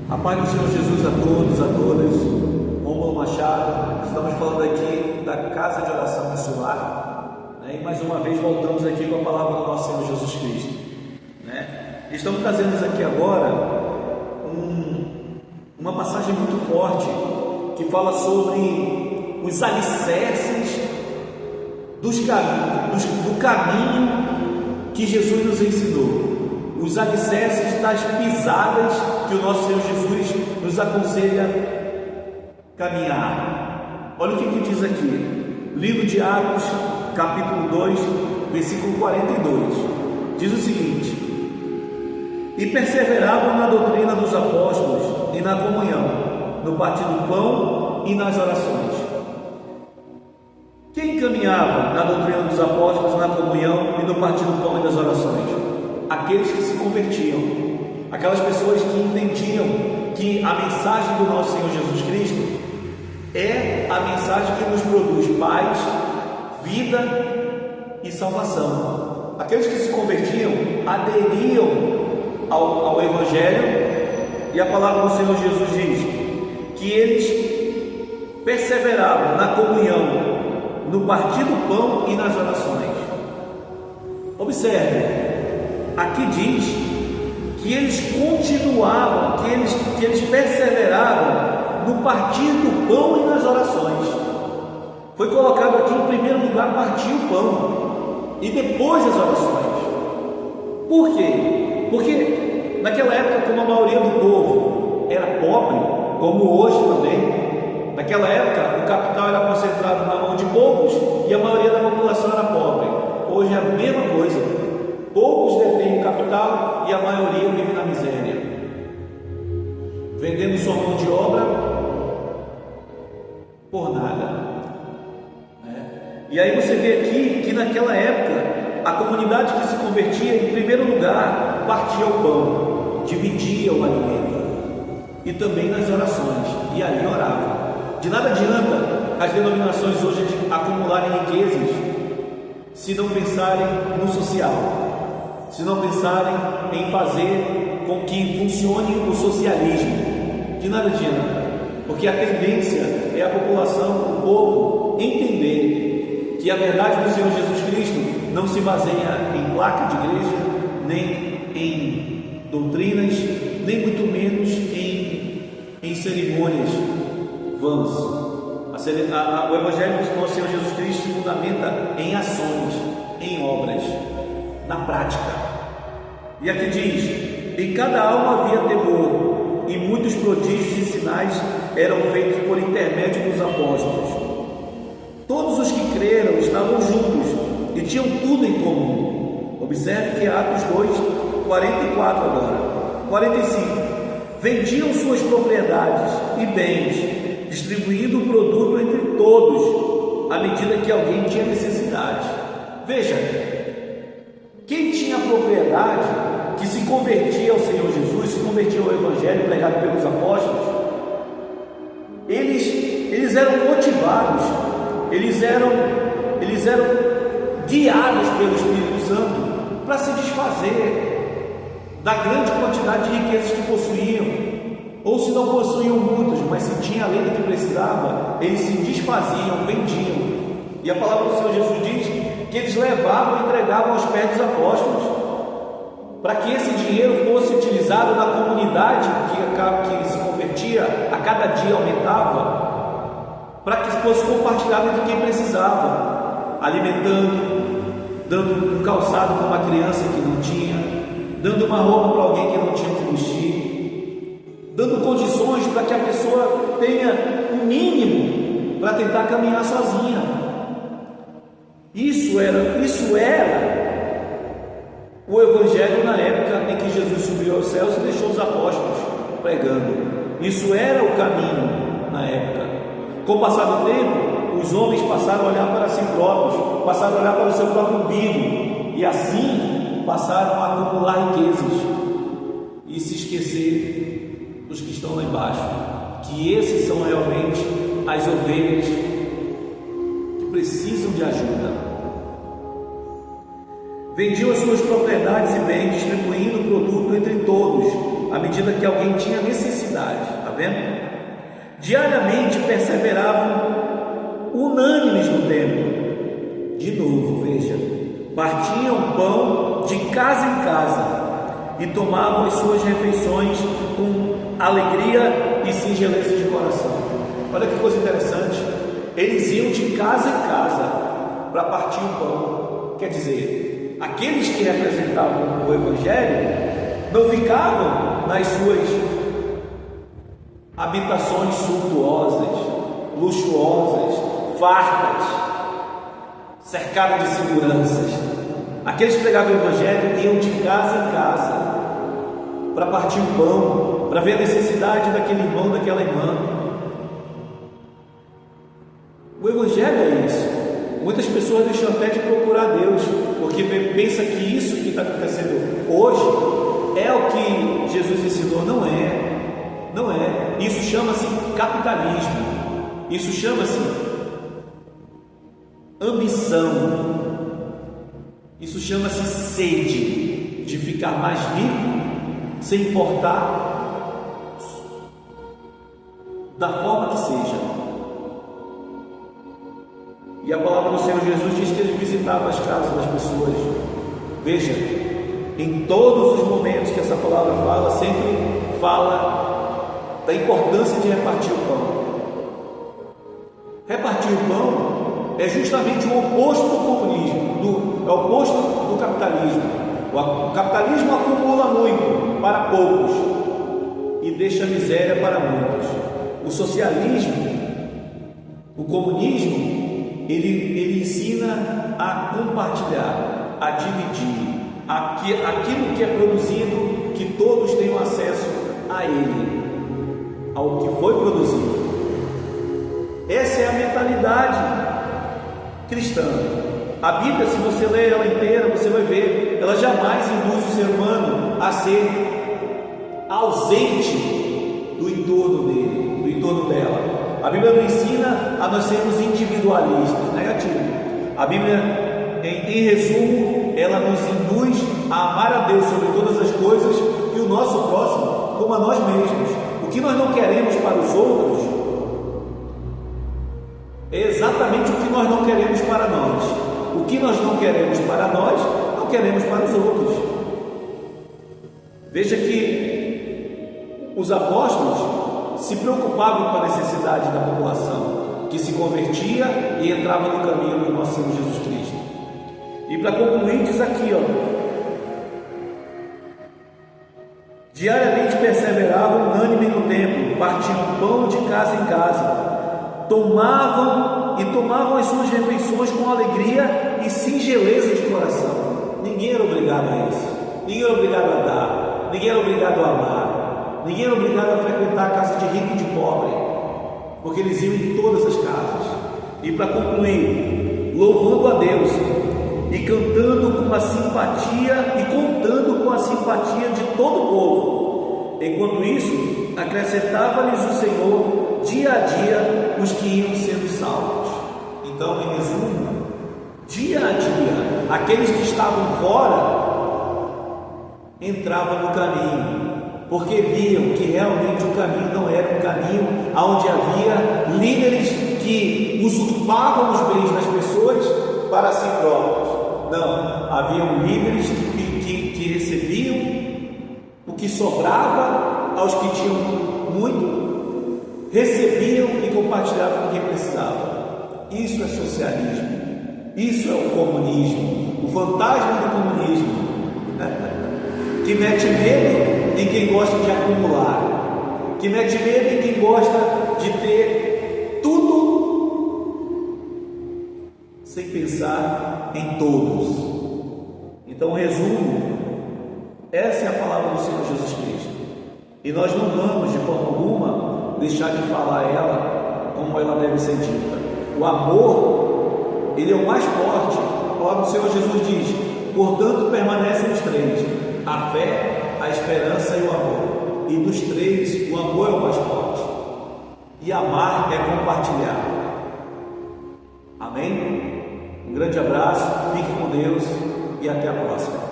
A paz do Senhor Jesus a todos, a todas. Rômulo Machado, estamos falando aqui da Casa de Oração Insular, né? E mais uma vez voltamos aqui com a palavra do nosso Senhor Jesus Cristo, né? Estamos trazendo aqui agora uma passagem muito forte que fala sobre os alicerces do caminho que Jesus nos ensinou, os alicerces das pisadas que o nosso Senhor Jesus nos aconselha caminhar. Olha o que diz aqui, livro de Atos, capítulo 2, versículo 42, diz o seguinte: e perseveravam na doutrina dos apóstolos e na comunhão, no partir do pão e nas orações. Quem caminhava na doutrina dos apóstolos, na comunhão e no partir do pão e nas orações? Aqueles que se convertiam, aquelas pessoas que entendiam que a mensagem do nosso Senhor Jesus Cristo é a mensagem que nos produz paz, vida e salvação. Aqueles que se convertiam aderiam ao Evangelho, e a palavra do Senhor Jesus diz que eles perseveravam na comunhão, no partir do pão e nas orações. Observe, aqui diz que eles continuavam, que eles perseveravam no partir do pão e nas orações. Foi colocado aqui em primeiro lugar partir o pão e depois as orações. Por quê? Porque naquela época, como a maioria do povo era pobre, como hoje também, naquela época o capital era concentrado na mão de poucos e a maioria da população era pobre. Hoje é a mesma coisa, poucos detêm o capital e a maioria vive na miséria, vendendo sua mão de obra por nada, né? E aí você vê aqui que naquela época a comunidade que se convertia, em primeiro lugar, partia o pão, dividia o alimento e também nas orações, e ali orava. De nada adianta as denominações hoje de acumularem riquezas se não pensarem no social, se não pensarem em fazer com que funcione o socialismo. De nada adianta, porque a tendência é a população, o povo, entender que a verdade do Senhor Jesus Cristo não se baseia em placa de igreja, nem em doutrinas, nem muito menos em cerimônias vãs. O Evangelho do nosso Senhor Jesus Cristo se fundamenta em ações, em obras, na prática. E aqui diz: em cada alma havia temor, e muitos prodígios e sinais eram feitos por intermédio dos apóstolos. Todos os que creram estavam juntos e tinham tudo em comum. Observe que Atos 2, 44 agora, 45. Vendiam suas propriedades e bens, distribuindo o produto entre todos, à medida que alguém tinha necessidade. Veja, quem tinha propriedade, que se convertia ao Senhor Jesus, se convertia ao Evangelho pregado pelos apóstolos, eles eram motivados, eles eram guiados pelo Espírito Santo para se desfazer da grande quantidade de riquezas que possuíam, ou se não possuíam muitas, mas se tinha além do que precisava, eles se desfaziam, vendiam. E a palavra do Senhor Jesus diz que eles levavam e entregavam aos pés dos apóstolos, para que esse dinheiro fosse utilizado na comunidade que se convertia, a cada dia aumentava, para que fosse compartilhado entre quem precisava, alimentando, dando um calçado para uma criança que não tinha, dando uma roupa para alguém que não tinha que vestir, dando condições para que a pessoa tenha o mínimo para tentar caminhar sozinha. Isso era o Evangelho na época em que Jesus subiu aos céus e deixou os apóstolos pregando. Isso era o caminho na época. Com o passar do tempo, os homens passaram a olhar para si próprios, passaram a olhar para o seu próprio umbigo, e assim passaram a acumular riquezas e se esquecer dos que estão lá embaixo, que esses são realmente as ovelhas que precisam de ajuda. Vendiam as suas propriedades e bens, distribuindo o produto entre todos, à medida que alguém tinha necessidade necessidade, está vendo? Diariamente perseveravam unânimes no templo. De novo, veja, partiam pão de casa em casa e tomavam as suas refeições com alegria e singeleza de coração. Olha que coisa interessante, eles iam de casa em casa para partir o pão. Quer dizer, aqueles que representavam o Evangelho não ficavam nas suas habitações suntuosas, luxuosas, fartas, cercadas de seguranças. Aqueles que pregavam o Evangelho iam de casa em casa para partir o pão, para ver a necessidade daquele irmão, daquela irmã. O Evangelho é isso. Muitas pessoas deixam até de procurar Deus, porque pensa que isso que está acontecendo hoje é o que Jesus ensinou. Não é, não é. Isso chama-se capitalismo, isso chama-se ambição, isso chama-se sede de ficar mais rico, sem importar da forma que seja. E a palavra do Senhor Jesus diz que ele visitava as casas das pessoas. Veja, em todos os momentos que essa palavra fala, sempre fala da importância de repartir o pão. Repartir o pão é justamente o oposto do comunismo, é o oposto do capitalismo. O capitalismo acumula muito para poucos e deixa a miséria para muitos. O socialismo, o comunismo, ele ensina a compartilhar, a dividir aquilo que é produzido, que todos tenham acesso a ele, ao que foi produzido. Essa é a mentalidade cristã. A Bíblia, se você ler ela inteira, você vai ver, ela jamais induz o ser humano a ser ausente do entorno dele, do entorno dela. A Bíblia nos ensina a nós sermos individualistas, negativo. A Bíblia, em resumo, ela nos induz a amar a Deus sobre todas as coisas e o nosso próximo como a nós mesmos. O que nós não queremos para os outros é exatamente o que nós não queremos para nós. O que nós não queremos para nós, não queremos para os outros. Veja que os apóstolos se preocupavam com a necessidade da população que se convertia e entrava no caminho do nosso Senhor Jesus Cristo. E para concluir, diz aqui, diariamente perseveravam unânime no templo, partiam pão de casa em casa, tomavam as suas refeições com alegria e singeleza de coração. Ninguém era obrigado a isso, ninguém era obrigado a dar, ninguém era obrigado a amar, ninguém era obrigado a frequentar a casa de rico e de pobre, porque eles iam em todas as casas. E para concluir, louvando a Deus e cantando com a simpatia e contando com a simpatia de todo o povo. Enquanto isso, acrescentava-lhes o Senhor dia a dia os que iam sendo salvos. Então, em resumo, dia a dia, aqueles que estavam fora entravam no caminho, porque viam que realmente o caminho não era um caminho onde havia líderes que usurpavam os bens das pessoas para si próprios. Não, haviam líderes que recebiam o que sobrava aos que tinham muito, recebiam e compartilhavam com quem precisava. Isso é socialismo, isso é o comunismo, o fantasma do comunismo, que mete medo em quem gosta de acumular, que mete medo em quem gosta de ter tudo sem pensar em todos. Então, resumo, essa é a palavra do Senhor Jesus Cristo, e nós não vamos de forma alguma deixar de falar ela como ela deve ser dita. O amor, ele é o mais forte. A palavra do Senhor Jesus diz: portanto permanecem os três, a fé, a esperança e o amor, e dos três o amor é o mais forte, e amar é compartilhar. Amém? Um grande abraço, fique com Deus e até a próxima.